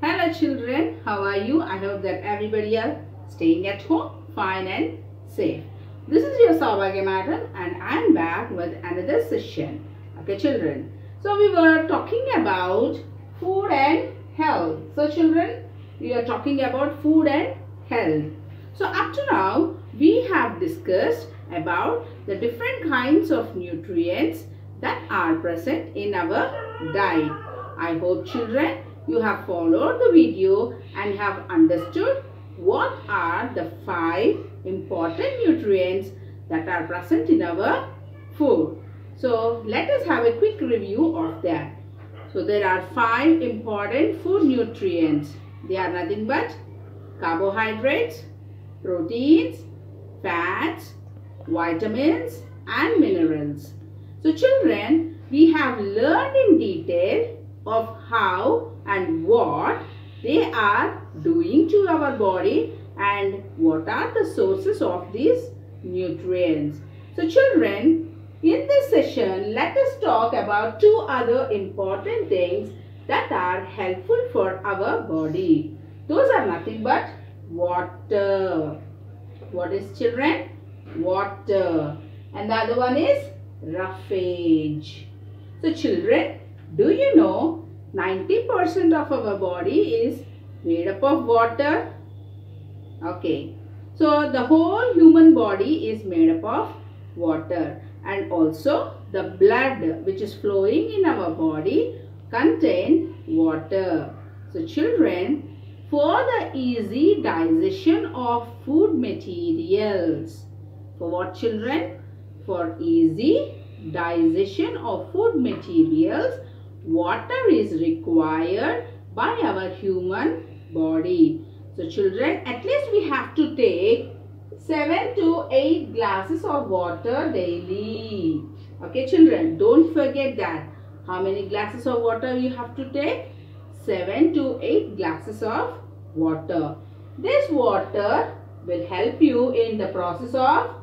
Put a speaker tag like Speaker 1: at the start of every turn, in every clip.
Speaker 1: Hello children, how are you? I hope that everybody are staying at home, fine and safe. This is your Saubhagya madam and I am back with another session. Okay children, so we were talking about food and health. So children, we are talking about food and health. So up to now, we have discussed about the different kinds of nutrients that are present in our diet. I hope children, you have followed the video and have understood what are the 5 important nutrients that are present in our food. So let us have a quick review of that. So there are 5 important food nutrients. They are nothing but carbohydrates, proteins, fats, vitamins and minerals. So children, we have learned in detail of how and what they are doing to our body and what are the sources of these nutrients. So children, in this session, let us talk about 2 other important things that are helpful for our body. Those are nothing but water. What is children? Water. And the other one is roughage. So children, do you know 90% of our body is made up of water? Okay. So the whole human body is made up of water, and also the blood which is flowing in our body contain water. So children, for the easy digestion of food materials, for what children? For easy digestion of food materials, water is required by our human body. So children, at least we have to take 7 to 8 glasses of water daily. Okay children, don't forget that. How many glasses of water you have to take? 7 to 8 glasses of water. This water will help you in the process of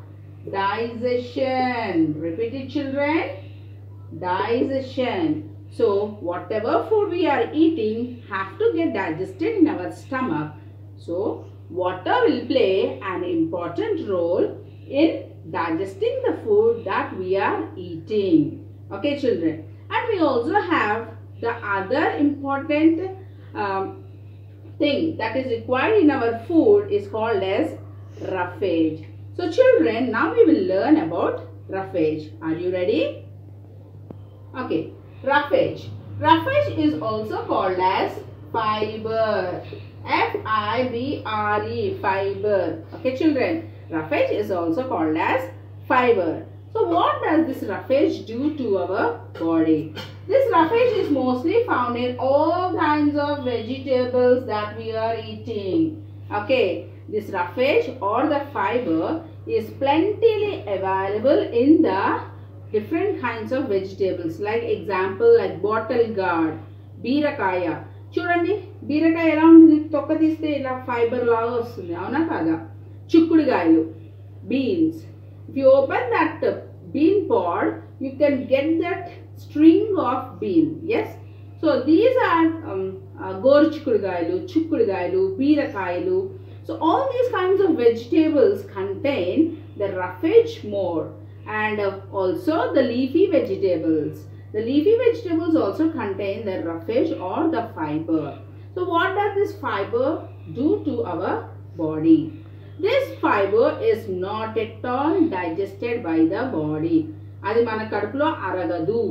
Speaker 1: digestion. Repeat it children. Digestion. So whatever food we are eating have to get digested in our stomach. So water will play an important role in digesting the food that we are eating. Okay children. And we also have the other important thing that is required in our food is called as roughage. So children, now we will learn about roughage. Are you ready? Okay, roughage. Roughage is also called as fiber. F-I-B-R-E, fiber. Okay children, roughage is also called as fiber. So what does this roughage do to our body? This roughage is mostly found in all kinds of vegetables that we are eating. Okay, this roughage or the fiber is plentifully available in the different kinds of vegetables. Like example, like bottle gourd, బీరకాయ. చూడండి బీరకాయ ఎలా ఉంటుంది, తొక్క తీస్తే ఇలా fibre లాగా వస్తుంది, అవునా కాదా? చిక్కుడుగాయలు, beans. If you open that bean pod, you can get that string of bean. Yes. So these are గోరు చిక్కుడుగాయలు, చిక్కుడుగాయలు, బీరకాయలు. So all these kinds of vegetables contain the roughage more, and also the leafy vegetables. The leafy vegetables also contain the roughage or the fiber. So what does this fiber do to our body? This fiber is not at all digested by the body. Adi mana kadupulo aragadu.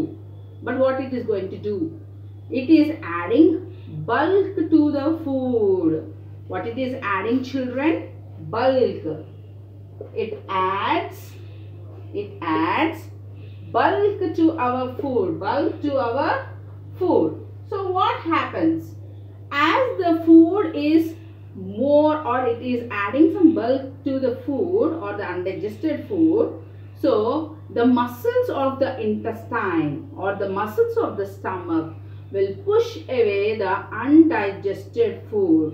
Speaker 1: But what it is going to do? It is adding bulk to the food. What it is adding children? Bulk. It adds bulk to our food. Bulk to our food. So what happens? As the food is more, or it is adding some bulk to the food or the undigested food, so the muscles of the intestine or the muscles of the stomach will push away the undigested food.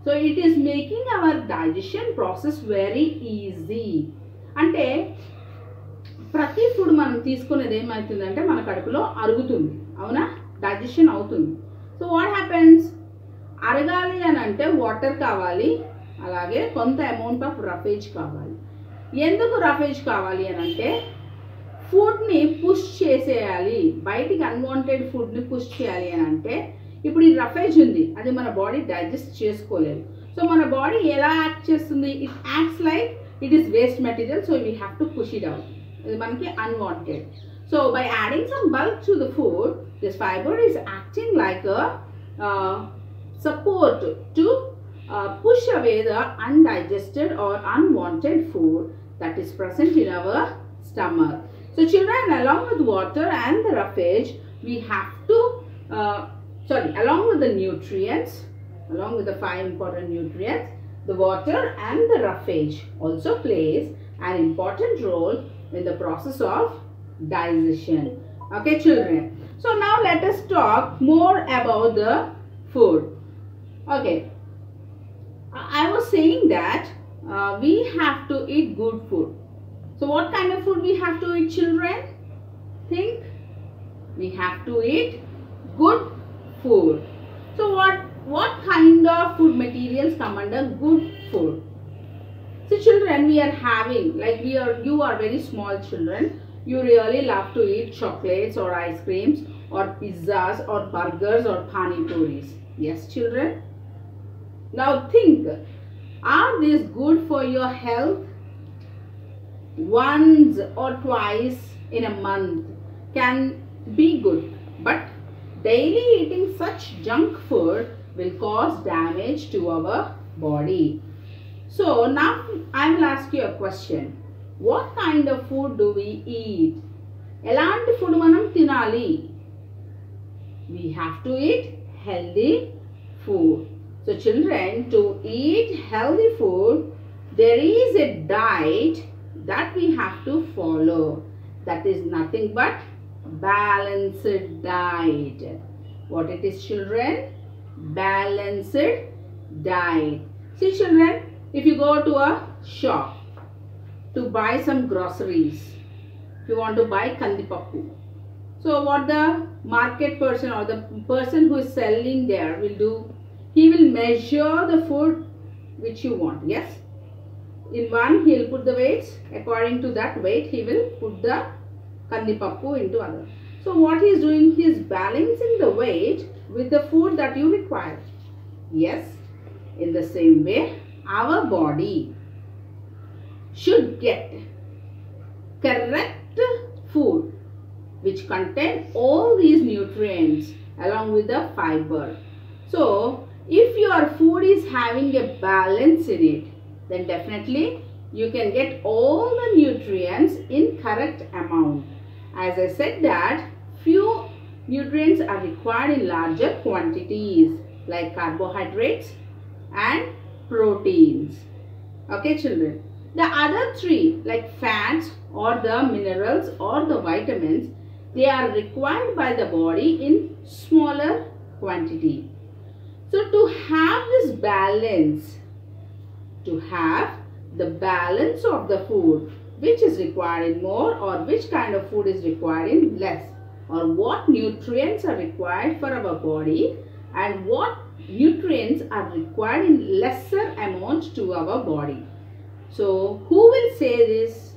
Speaker 1: So it is making our digestion process very easy. అంటే ప్రతి food మనం తీసుకునేది ఏమవుతుందంటే మన కడుపులో అరుగుతుంది, అవునా? Digestion అవుతుంది. So what happens? అరగాలి అని అంటే వాటర్ కావాలి, అలాగే కొంత అమౌంట్ ఆఫ్ రఫేజ్ కావాలి. ఎందుకు రఫేజ్ కావాలి అని అంటే ఫుడ్ని పుష్ చేసేయాలి, బయటికి అన్వాంటెడ్ ఫుడ్ని పుష్ చేయాలి అని అంటే ఇప్పుడు ఈ రఫేజ్ ఉంది, అది మన బాడీ డైజెస్ట్ చేసుకోలేదు. సో మన బాడీ ఎలా యాక్ట్ చేస్తుంది? It acts like it is waste material, so we have to push it out. ఇది మనకి unwanted. So by adding some bulk to the food, this fibre is acting like a support to push away the undigested or unwanted food that is present in our stomach. So children, along with water and the roughage, we have to along with the nutrients, along with the 5 important nutrients, the water and the roughage also plays an important role in the process of digestion. Okay children, so now let us talk more about the food. Okay, I was saying that we have to eat good food. So what kind of food we have to eat, children? Think. We have to eat good food. So what kind of food materials come under good food? So children, we are having, like you are very small children, you really love to eat chocolates or ice creams or pizzas or burgers or pani puris. Yes children? Now think, are these good for your health? Once or twice in a month can be good, but daily eating such junk food will cause damage to our body. So now I will ask you a question. What kind of food do we eat? Elanti food manam tinali? We have to eat healthy food. So children, to eat healthy food, there is a diet that we have to follow. That is nothing but balanced diet. What it is children? Balanced diet. See children, if you go to a shop to buy some groceries, if you want to buy kandipappu, so what the market person or the person who is selling there will do? He will measure the food which you want. Yes, in one he will put the weights, according to that weight he will put the kandipappu into other. So what he is doing, he is balancing the weight with the food that you require. Yes, in the same way our body should get correct food which contain all these nutrients along with the fiber. So if your food is having a balance in it, then definitely you can get all the nutrients in correct amount. As I said that few nutrients are required in larger quantities like carbohydrates and proteins. Okay children, the other 3 like fats or the minerals or the vitamins, they are required by the body in smaller quantity. So to have this balance, to have the balance of the food, which is required in more or which kind of food is required in less, or what nutrients are required for our body and what nutrients are required in lesser amounts to our body. So who will say this?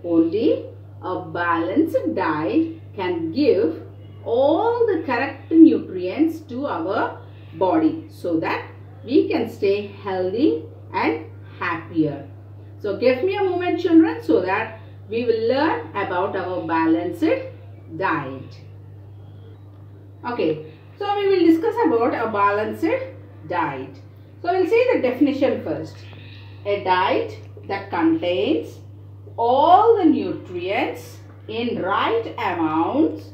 Speaker 1: Only a balanced diet can give all the correct nutrients to our body so that we can stay healthy and happier. So give me a moment children, so that we will learn about our balanced diet. Okay, so we will discuss about a balanced diet. So we'll see the definition first. A diet that contains all the nutrients in right amounts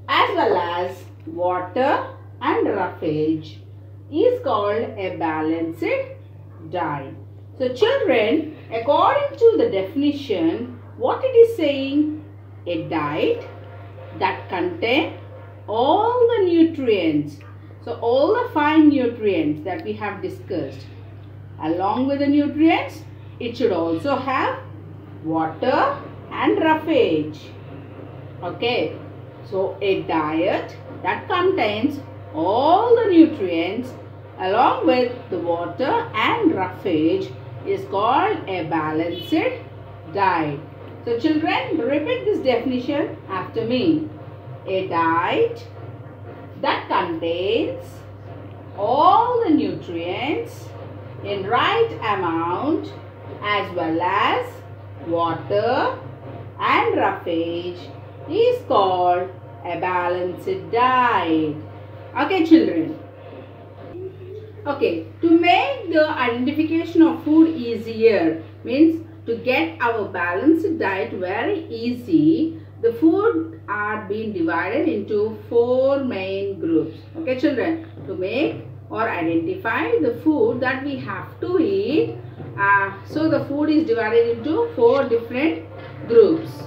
Speaker 1: as well as water and roughage is called a balanced diet. So children, according to the definition, what it is saying? A diet that contains all the nutrients. So all the 5 nutrients that we have discussed. Along with the nutrients, it should also have water and roughage. Okay, so a diet that contains all the nutrients along with the water and roughage is called a balanced diet. So children, repeat this definition after me. A diet that contains all the nutrients in right amount as well as water and roughage is called a balanced diet. Okay children. Okay, to make the identification of food easier, means to get our balanced diet very easy, the food are being divided into 4 main groups. Okay children, to make or identify the food that we have to eat, so the food is divided into 4 different groups.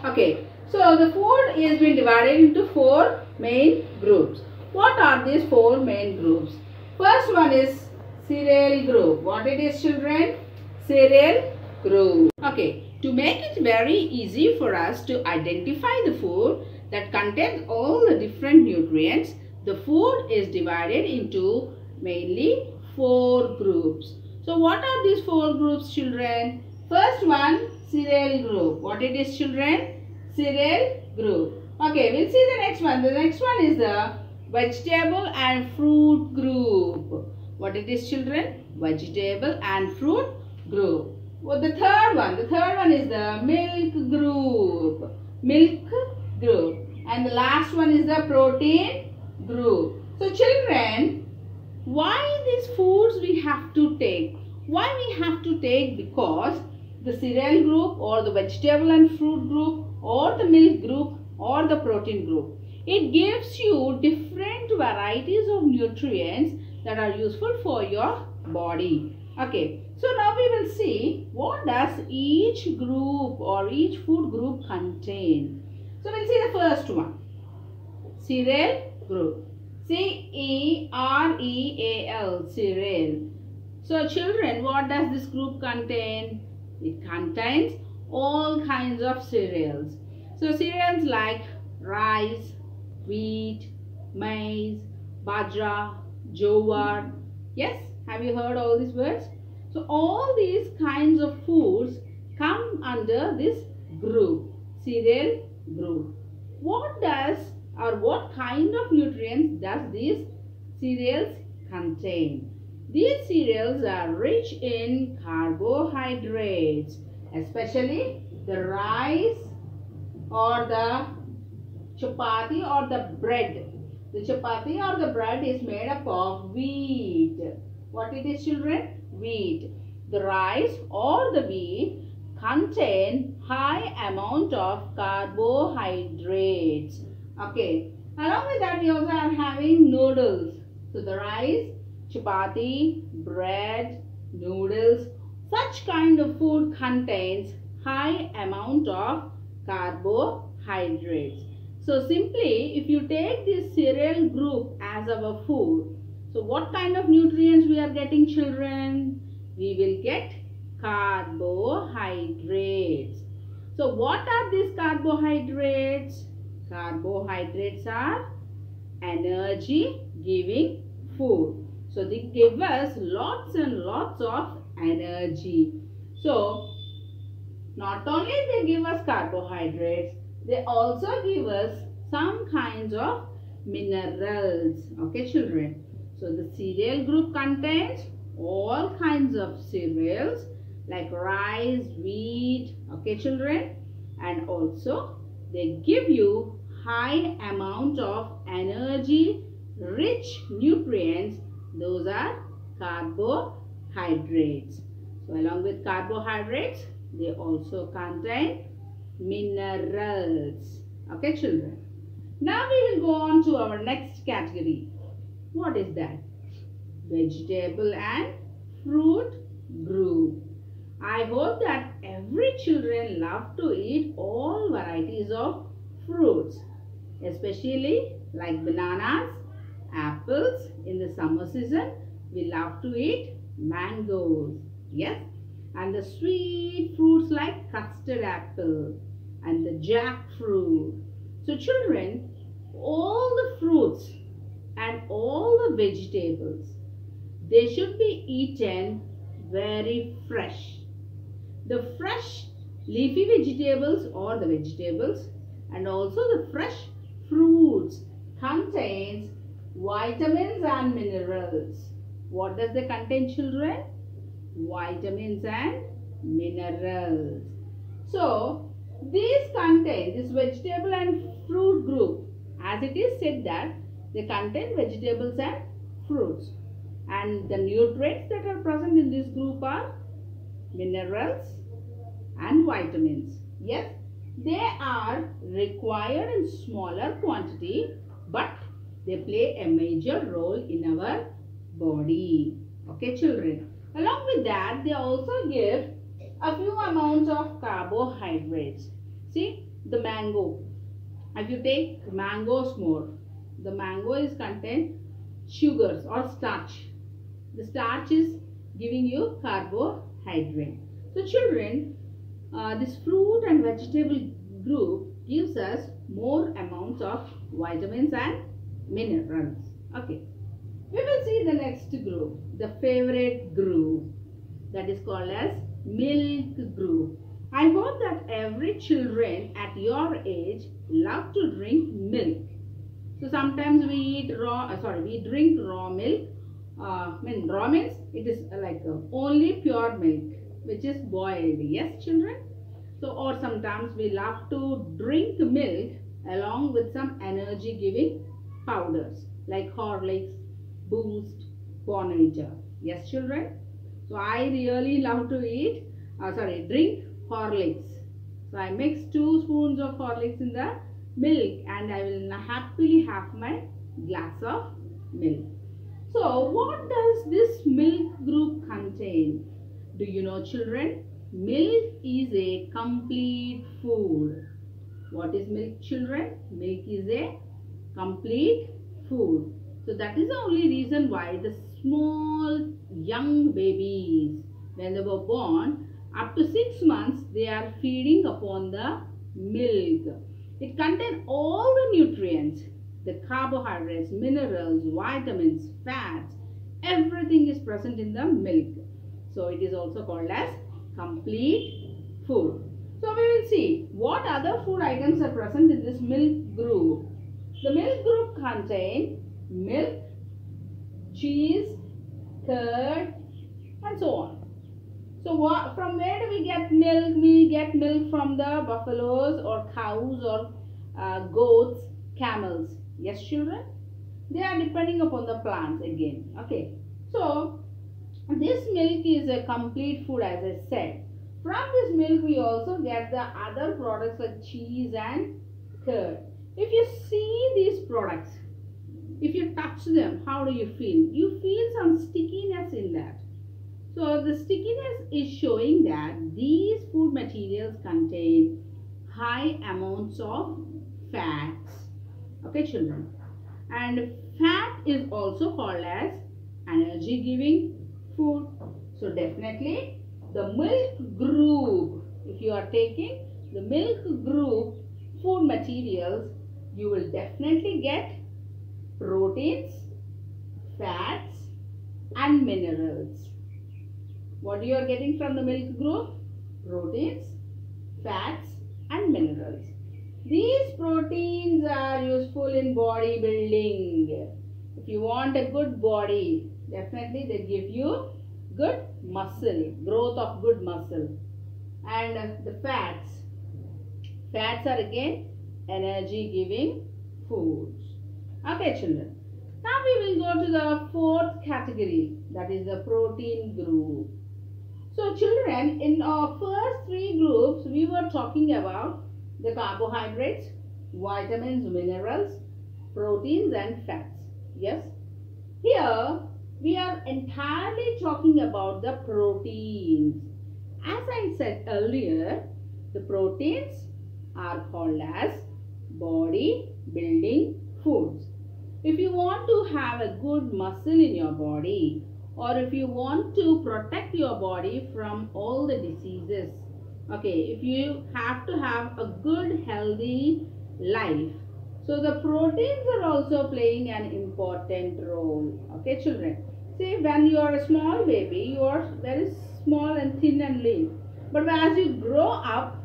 Speaker 1: Okay, so the food is being divided into 4 main groups. What are these 4 main groups? First one is cereal group. What it is children? Cereal group. Okay, to make it very easy for us to identify the food that contains all the different nutrients, the food is divided into mainly 4 groups. So what are these 4 groups children? First one, cereal group. What it is children? Cereal group. Okay, we'll see the next one. The next one is the vegetable and fruit group. What it is children? Vegetable and fruit group. Well, the third one is the milk group. Milk group. And the last one is the protein group. So children, why these foods we have to take? Why we have to take? Because the cereal group or the vegetable and fruit group or the milk group or the protein group, it gives you different varieties of nutrients that are useful for your body. Okay, so now we will see what does each group or each food group contain. So we'll see the first one, cereal group. C-E-R-E-A-L, cereal. So children, what does this group contain? It contains all kinds of cereals. So cereals like rice, wheat, maize, bajra, jowar. Yes, have you heard all these words? So all these kinds of foods come under this group, cereal group. What does or what kind of nutrients does these cereals contain? These cereals are rich in carbohydrates, especially the rice or the chapati or the bread. The chapati or the bread is made up of wheat. What it is children? Wheat. The rice or the wheat contain high amount of carbohydrates. Okay. Along with that we also are having noodles. So the rice, chapati, bread, noodles, such kind of food contains high amount of carbohydrates. So simply if you take this cereal group as our food, so what kind of nutrients we are getting children? We will get carbohydrates. So what are these carbohydrates? Carbohydrates are energy giving food. So they give us lots and lots of energy. So not only they give us carbohydrates, they also give us some kinds of minerals. Okay children. So the cereal group contains all kinds of cereals like rice, wheat. Okay children. And also they give you high amount of energy rich nutrients. Those are carbohydrates. So along with carbohydrates, they also contain minerals. Okay children. Now we will go on to our next category. What is that? Vegetable and fruit group. I hope that every children love to eat all varieties of fruits, especially like bananas, apples. In the summer season we love to eat mangoes. Yes, and the sweet fruits like custard apple and the jackfruit. So children, all the fruits and all the vegetables, they should be eaten very fresh. The fresh leafy vegetables or the vegetables and also the fresh fruits contains vitamins and minerals. What does they contain, children? Vitamins and minerals. So these contain, this vegetable and fruit group, as it is said that they contain vegetables and fruits, and the nutrients that are present in this group are minerals and vitamins. Yes, they are required in smaller quantity, but they play a major role in our body. Okay, children. Along with that, they also give a few amounts of carbohydrates. See, the mango. If you take mangoes more, the mango is contain sugars or starch. The starch is giving you carbohydrate. So children, this fruit and vegetable group gives us more amounts of vitamins and minerals. Okay. We will see the next group, the favorite group, that is called as milk group. I hope that every children at your age love to drink milk. So sometimes we eat we drink raw milk. Raw means it is like only pure milk which is boiled. Yes, children. So or sometimes we love to drink milk along with some energy giving powders like Horlicks, Boost, Bonvita. Yes, children. So I really love to drink Horlicks. So I mix 2 spoons of Horlicks in the milk and I will happily have my glass of milk. So what does this milk group contain? Do you know, children? Milk is a complete food. What is milk, children? Milk is a complete food. So that is the only reason why the small young babies, when they were born, up to 6 months, they are feeding upon the milk. It contains all the nutrients, the carbohydrates, minerals, vitamins, fats, everything is present in the milk. So it is also called as complete food. So we will see what other food items are present in this milk group. The milk group contains milk, cheese, curd, and so on. So from where do we get milk? We get milk from the buffaloes or cows or goats, camels. Yes, children? They are depending upon the plants again. Okay. So this milk is a complete food, as I said. From this milk we also get the other products like cheese and curd. If you see these products, if you touch them, how do you feel? You feel some stickiness in that. So the stickiness is showing that these food materials contain high amounts of fats. Okay, children. And fat is also called as energy giving food. So definitely the milk group, if you are taking the milk group food materials, you will definitely get proteins, fats and minerals. What you are getting from the milk group? Proteins, fats and minerals. These proteins are useful in bodybuilding. If you want a good body, definitely they give you good muscle, growth of good muscle. And the fats are again energy giving foods. Okay, children. Now we will go to the 4th category, that is the protein group. So children, in our first 3 groups, we were talking about the carbohydrates, vitamins, minerals, proteins and fats. Yes. Here we are entirely talking about the proteins. As I said earlier, the proteins are called as body building foods. If you want to have a good muscle in your body, or if you want to protect your body from all the diseases, okay, if you have to have a good healthy life, So the proteins are also playing an important role. Okay, children. See, when you are a small baby, you are very small and thin and lean. But as you grow up,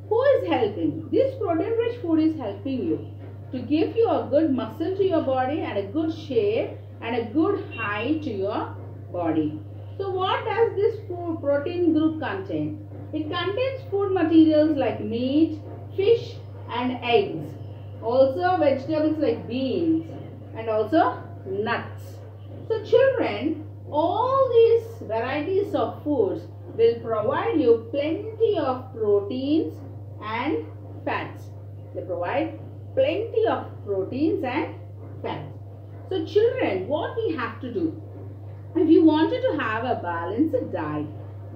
Speaker 1: who is helping? This protein-rich food is helping you to give you a good muscle to your body and a good shape and a good height to your body. So what does this food protein group contain? It contains food materials like meat, fish and eggs. Also vegetables like beans and also nuts. So children, all these varieties of foods will provide you plenty of proteins and fats. They provide plenty of proteins and fats. So children, what we have to do? If you wanted to have a balanced diet,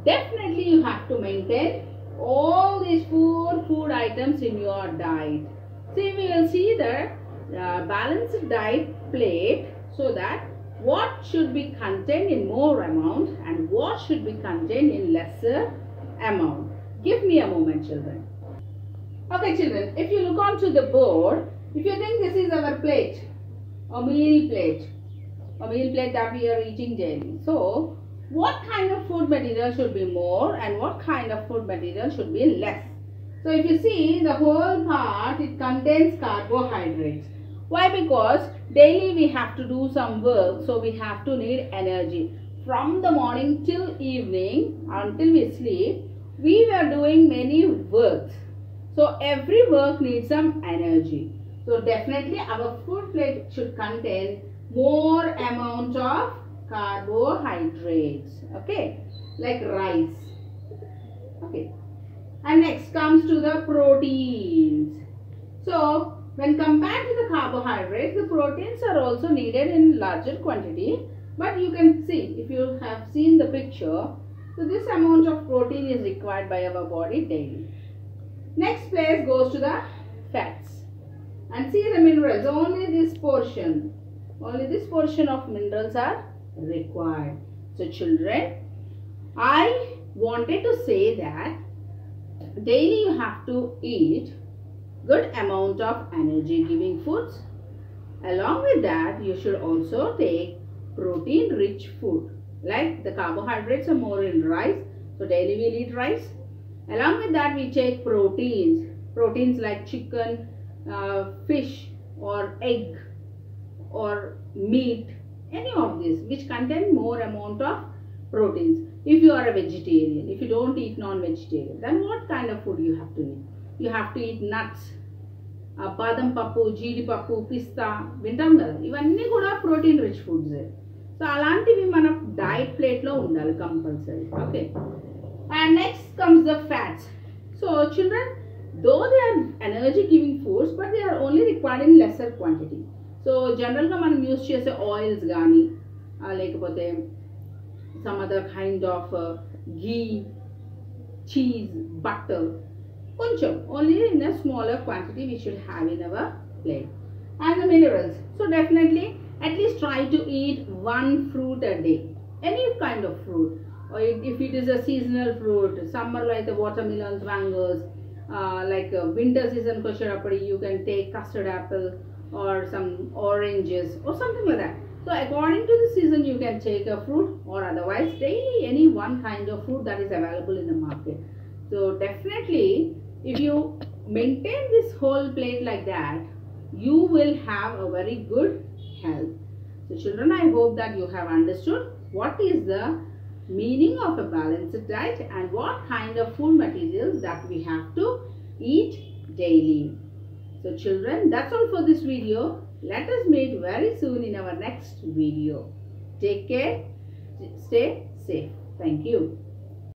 Speaker 1: definitely you have to maintain all these food items in your diet. See, we will see the balanced diet plate, so that what should be contained in more amount and what should be contained in lesser amount. Give me a moment, children. Okay, children, if you look onto the board, if you think this is our plate, a meal plate that we are eating daily. So, what kind of food material should be more and what kind of food material should be less? So, if you see the whole part, it contains carbohydrates. Why? Because daily we have to do some work, so we have to need energy. From the morning till evening, until we sleep, we are doing many works. So every work needs some energy. So definitely our food plate should contain more amount of carbohydrates. Okay, like rice. Okay, and next comes to the proteins. So when compared to the carbohydrates, the proteins are also needed in larger quantity. But you can see, if you have seen the picture, so this amount of protein is required by our body daily. Next place goes to the fats. And see the minerals, only this portion of minerals are required. So children, I wanted to say that daily you have to eat good amount of energy giving foods. Along with that, you should also take protein rich food. Like the carbohydrates are more in rice, so daily we'll eat rice. Along with that, we take proteins like chicken, fish or egg or meat, any of this which contain more amount of proteins. If you are a vegetarian, if you don't eat non-vegetarian, then what kind of food you have to eat? You have to eat nuts, badam pappu, jeedi pappu, pista, vintam kada. Ivanni kuda protein rich foods. So alantivi mana diet plate lo undali compulsory. Okay. And next comes the fats. So children, though they are energy giving foods, but they are only required in lesser quantity. So general ga manam use chese oils gaani, lekapothe some other kind of ghee, cheese, butter, koncham, only in a smaller quantity we should have in our plate. And the minerals. So definitely at least try to eat one fruit a day, any kind of fruit. Or if it is a seasonal fruit, summer like the watermelons, mangoes, winter season kosharapadi, you can take custard apple or some oranges or something like that. So according to the season you can take a fruit, or otherwise daily any one kind of fruit that is available in the market. So definitely if you maintain this whole plate like that, you will have a very good health. So children, I hope that you have understood what is the meaning of a balanced diet and what kind of food materials that we have to eat daily. So children, that's all for this video. Let us meet very soon in our next video. Take care. Stay safe. Thank you.